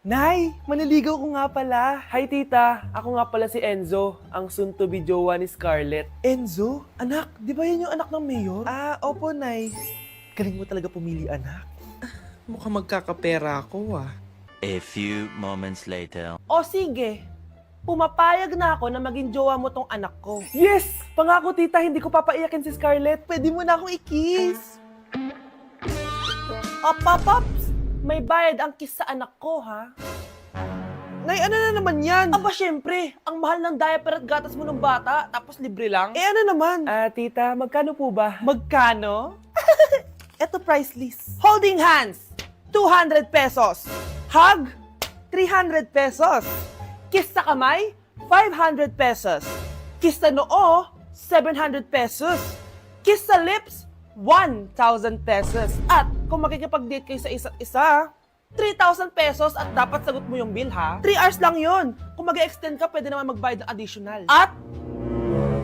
Nay, maniligaw ko nga pala. Hi tita, ako nga pala si Enzo, ang soon-to-be jowa ni Scarlett. Enzo? Anak, di ba yan yung anak ng mayor? Opo, Nay. Galing mo talaga pumili, anak. Mukhang magkakapera ako, A few moments later. O sige, pumapayag na ako na maging jowa mo tong anak ko. Yes! Pangako tita, hindi ko papaiyakin si Scarlett. Pwede mo na akong i-kiss. Pops! May bayad ang kiss sa anak ko, ha? Nay, ano na naman yan? Aba, syempre, ang mahal ng diaper at gatas mo ng bata, tapos libre lang. Ano naman? Tita, magkano po ba? Magkano? Eto price list. Holding hands, 200 pesos. Hug, 300 pesos. Kiss sa kamay, 500 pesos. Kiss sa noo, 700 pesos. Kiss sa lips, 1,000 pesos. At kung makikipag-date kayo sa isa't isa, 3,000 pesos at dapat sagot mo yung bill, ha? 3 hours lang yun. Kung mag-extend ka, pwede naman magbayad ng additional. At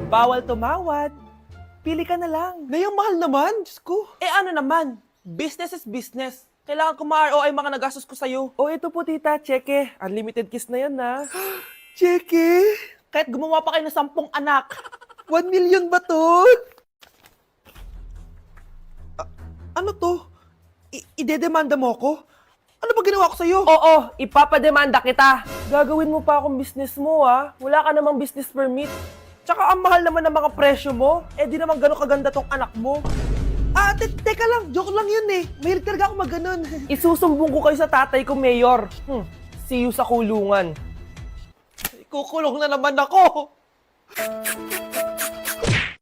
bawal tumawad. Pili ka na lang. Ngayong mahal naman, Diyos ko. Ano naman? Business is business. Kailangan ko ma-ROI mga nagastos ko sa'yo. Ito po tita, cheque. Unlimited kiss na yan, na. Cheque? Kahit gumawa pa kayo ng 10 anak. 1 million ba to? Ano to? Idedemanda mo ako? Ano ba ginawa ko sa'yo? Oo, ipapademanda kita. Gagawin mo pa akong business mo, ha? Wala ka namang business permit. Tsaka ang mahal naman ng mga presyo mo. Di naman gano'ng kaganda tong anak mo. Teka lang, joke lang yun eh. Mahilig talaga ako mag-ganon. Isusumbong ko kayo sa tatay ko, Mayor. See you sa kulungan. Kukulong na naman ako.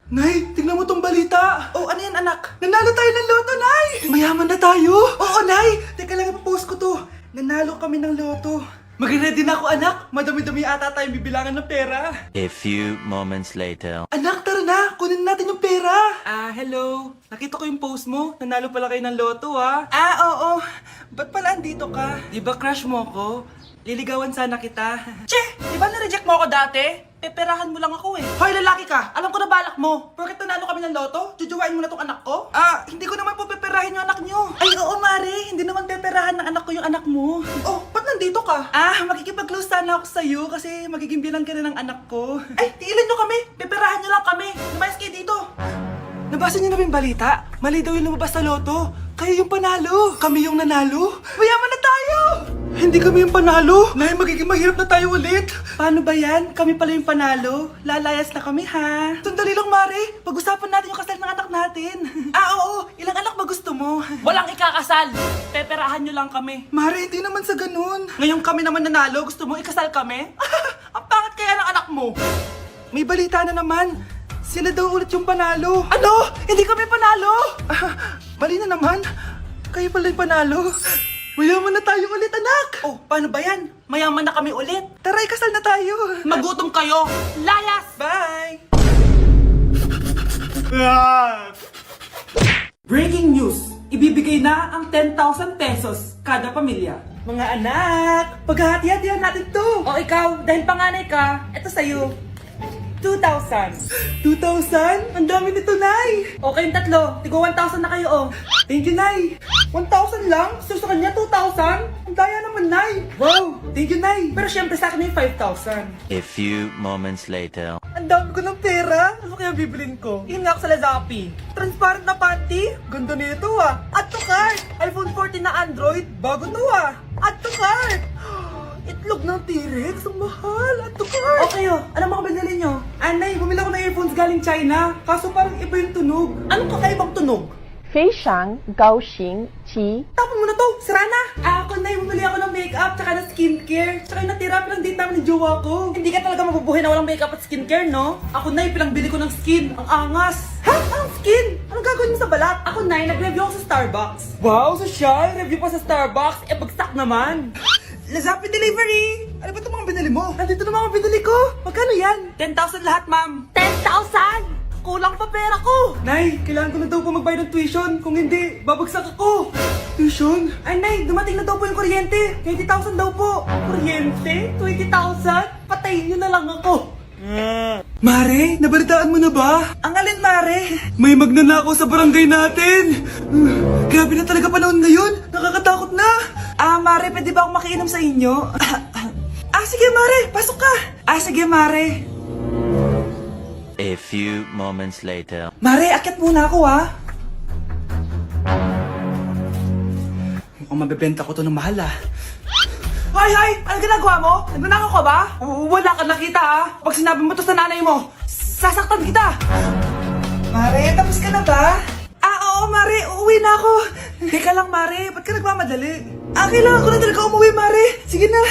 Nay, tingnan mo tong balita. Ano yan, anak? Nanalo tayo ng loto, Nay! Mayaman na tayo? Oo, Nay! Teka lang, ipapost ko to. Nanalo kami ng loto. Mag-ready na ako, anak. Madami-dami ata tayong bibilangan ng pera. A few moments later. Anak, tara na! Kunin natin yung pera! Hello. Nakita ko yung post mo. Nanalo pala kayo ng loto, ha? Oo. Ba't pala andito ka? Di ba crush mo ko? Liligawan sana kita. Che! Di ba na-reject mo ako dati? Peperahan mo lang ako eh. Hoy, lalaki ka! Alam ko na balak mo. Porket nanalo kami ng loto, jujuwain mo na tong anak ko? Hindi ko naman po peperahin yung anak nyo. Ay, oo, Mari. Hindi naman peperahan ng anak ko yung anak mo. Ba't nandito ka? Makikipag-close sana ako sa'yo kasi magiging bilang ka na ng anak ko. Ay, tiilan nyo kami. Peperahan nyo lang kami. Lumayas kayo dito. Nabasa niyo na ba yung balita? Mali daw yung lumabas sa loto. Kayo yung panalo. Kami yung nanalo. Mayaman na tayo! Hindi kami yung panalo. Nay, magiging mahirap na tayo ulit. Paano ba yan? Kami pala yung panalo. Lalayas na kami, ha? Sandali lang, Mari. Pag-usapan natin yung kasal ng anak natin. Oo. Ilang anak ba gusto mo? Walang ikakasal. Peperahan nyo lang kami. Mari, hindi naman sa ganun. Ngayong kami naman nanalo, gusto mo ikasal kami? Ang pangit kaya ng anak mo. May balita na naman. Sila daw ulit yung panalo. Ano? Hindi kami panalo! Bali na naman. Kayo pala yung panalo. Mayaman na tayo ulit, anak! Paano ba yan? Mayaman na kami ulit. Tara, ikasal na tayo. Magutom kayo. Layas! Bye! Breaking news! Ibibigay na ang 10,000 pesos kada pamilya. Mga anak, paghahati-hatihan natin to. Ikaw, dahil panganay ka, eto sa'yo. 2,000. 2,000? Ang dami nito, Nay! Kayong tatlo. Tigo 1,000 na kayo, Thank you, Nay. 1,000 lang? So sa kanya, 2,000? Ang daya naman, Nay. Wow! Thank you, Nay. Pero syempre sa akin yung 5,000. A few moments later. Ang dami ko ng pera. Ano kaya bibilin ko? Yun nga ako sa Lazapi. Transparent na panty. Ganda nito, Add to cart. iPhone 14 na Android. Bago to, Add to cart. Itlog ng T-Rex, ang mahal. Add to cart. Okay, alam mo ko binili nyo? Anay, bumili ako ng earphones galing China. Kaso parang iba yung tunog. Anong kakaibang tunog? 非常高兴其 Tapon mo na to, sira na! Ako na bumili ako ng makeup, tsaka ng skincare. Tsaka yung natira pa ng date namin ng jowa ko. Hindi ka talaga mabubuhay na walang makeup at skincare, no? Ako na bili ko ng skin. Ang angas! Ha? Anong skin? Anong gagawin mo sa balat? Ako na nag-review ako sa Starbucks. Wow, social! Review pa sa Starbucks? Bagsak naman! Lazapi delivery! Ano ba itong mga binili mo? Nandito na mga binili ko! Magkano yan? 10,000 lahat, ma'am. 10,000? Kulang pa pera ko! Nay, kailangan ko na daw po magbayad ng tuition. Kung hindi, babagsak ako. Tuition? Ay, Nay, dumating na daw po yung kuryente. 20,000 daw po. Kuryente? 20,000? Patayin niyo na lang ako. Mare, nabalitaan mo na ba? Ang alin, Mare? May magnanakaw sa barangay natin. Grabe na talaga panahon ngayon. Nakakatakot na. Mare, pwede ba akong makiinom sa inyo? Sige, Mare. Pasok ka. Sige, Mare. A few moments later. Mare, akit muna ako, ha? Mukhang mabibenta ko to ng mahal, Hay! Ano ginagawa mo? Nagnanakaw ka ba? Wala ka nakita, Pag sinabi mo to sa nanay mo, sasaktan kita! Mare, tapos ka na ba? Oo, Mare. Uuwi na ako. Teka lang, Mare. Ba't ka nagmamadali? Kailangan ko na talaga umuwi, Mare. Sige na.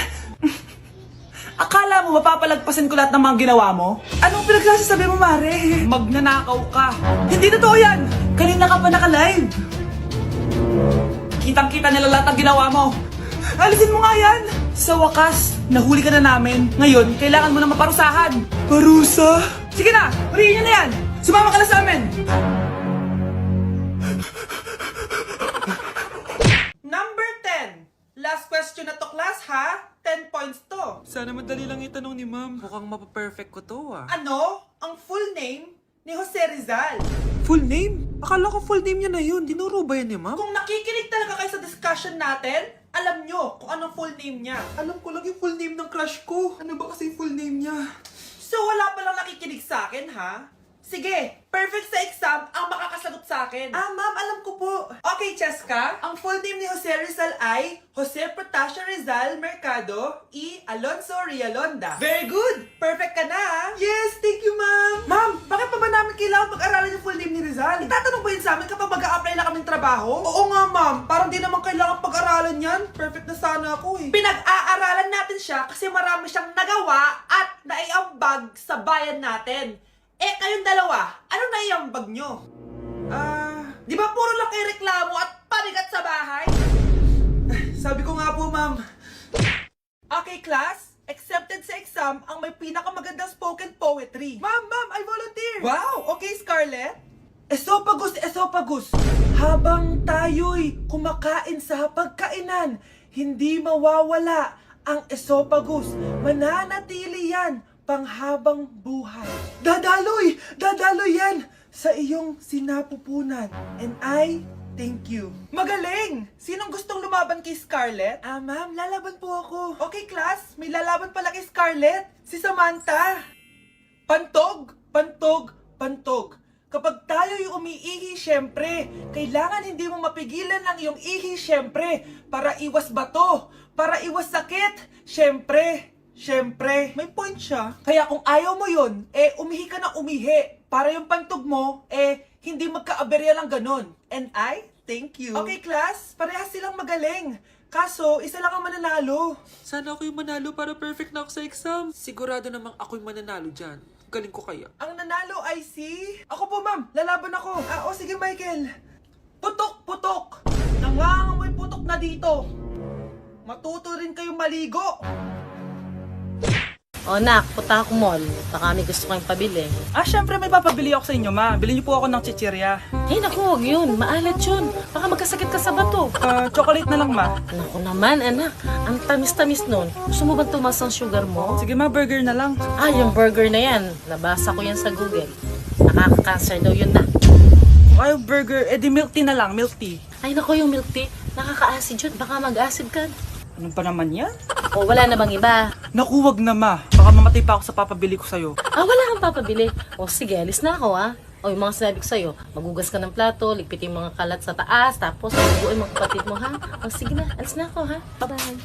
Akala mo mapapalagpasin ko lahat ng mga ginawa mo? Anong pinagsasabi mo, Mare? Magnanakaw ka. Hindi totoo yan. Kanina ka pa naka-live. Kitang-kita nila lahat ng ginawa mo. Alisin mo nga yan. Sa wakas, nahuli ka na namin. Ngayon, kailangan mo na maparusahan. Parusa? Sige na, huriin niyo na yan. Sumama ka na sa amin. Number 10. Last question na to, class, ha? 10 points to. Sana madali lang itanong ni ma'am. Mukhang mapaperfect ko to Ano ang full name ni Jose Rizal? Full name? Akala ko full name niya na yun. Dinuro ba yan ni ma'am? Kung nakikinig talaga kayo sa discussion natin, alam nyo kung anong full name niya. Alam ko lang yung full name ng crush ko. Ano ba kasi yung full name niya? So wala palang nakikinig sa akin, ha? Sige, perfect sa exam ang makakasagot sa akin. Ma'am, alam ko po. Okay, Cheska, ang full name ni Jose Rizal ay Jose Protasio Rizal Mercado E. Alonso Rialonda. Very good! Perfect ka na, ha? Yes, thank you, ma'am. Ma'am, bakit pa ba namin kailangan pag-aralan yung full name ni Rizal? Itatanong ba yun sa amin kapag mag-a-apply na kaming trabaho? Oo nga, ma'am. Parang di naman kailangan pag-aralan yan. Perfect na sana ako, Pinag-aaralan natin siya kasi marami siyang nagawa at naiambag sa bayan natin. Kayong dalawa, anong naiambag nyo? Di ba puro lang kayo reklamo at panigat sa bahay? Sabi ko nga po, ma'am. Okay, class. Accepted sa exam ang may pinakamagandang spoken poetry. Ma'am, I volunteer. Wow, okay, Scarlett. Esophagus. Habang tayo'y kumakain sa pagkainan, hindi mawawala ang esophagus. Mananatili yan panghabang buhay. Dadaloy yan sa iyong sinapupunan. And I thank you. Magaling! Sinong gustong lumaban kay Scarlett? Ma'am, lalaban po ako. Okay, class, may lalaban pala kay Scarlett. Si Samantha. Pantog. Kapag tayo'y umiihi, syempre, kailangan hindi mo mapigilan ang iyong ihi, syempre, para iwas bato, para iwas sakit, syempre, may point siya. Kaya kung ayaw mo yun, umihi ka ng umihi. Para yung pantog mo, hindi magka-aberya lang ganun. And I thank you. Okay, class, parehas silang magaling. Kaso, isa lang ang mananalo. Sana ako yung manalo para perfect na ako sa exam. Sigurado namang ako yung mananalo dyan. Galing ko kaya. Ang nanalo ay si... Ako po, ma'am. Lalaban ako. Sige, Michael. Putok. Nangangamoy putok na dito. Matuto rin kayong maligo. Nak, punta ako mall. Baka may gusto kang pabili. Syempre may papabili ako sa inyo, ma. Bilhin niyo po ako ng chichirya. Naku, huwag yun. Maalat yun. Baka magkasakit ka sa bato. Chocolate na lang, ma. Naku naman, anak. Ang tamis-tamis nun. Gusto mo bang tumas ang sugar mo? Sige, ma. Burger na lang. Yung burger na yan. Nabasa ko yan sa Google. Nakaka-cancer daw yun na. Ayaw burger. Di milk tea na lang. Milk tea. Naku, yung milk tea. Nakaka-acid yun. Baka mag-acid ka. Ano pa naman yan? Wala na bang iba? Naku, wag na, ma. Baka mamatay pa ako sa papabili ko sa'yo. Wala kang papabili. Sige, alis na ako, yung mga sinabi ko sa'yo, magugas ka ng plato, ligpitin yung mga kalat sa taas, tapos maguguin mga kapatid mo, ha? Sige na, alis na ako, ha? Bye-bye.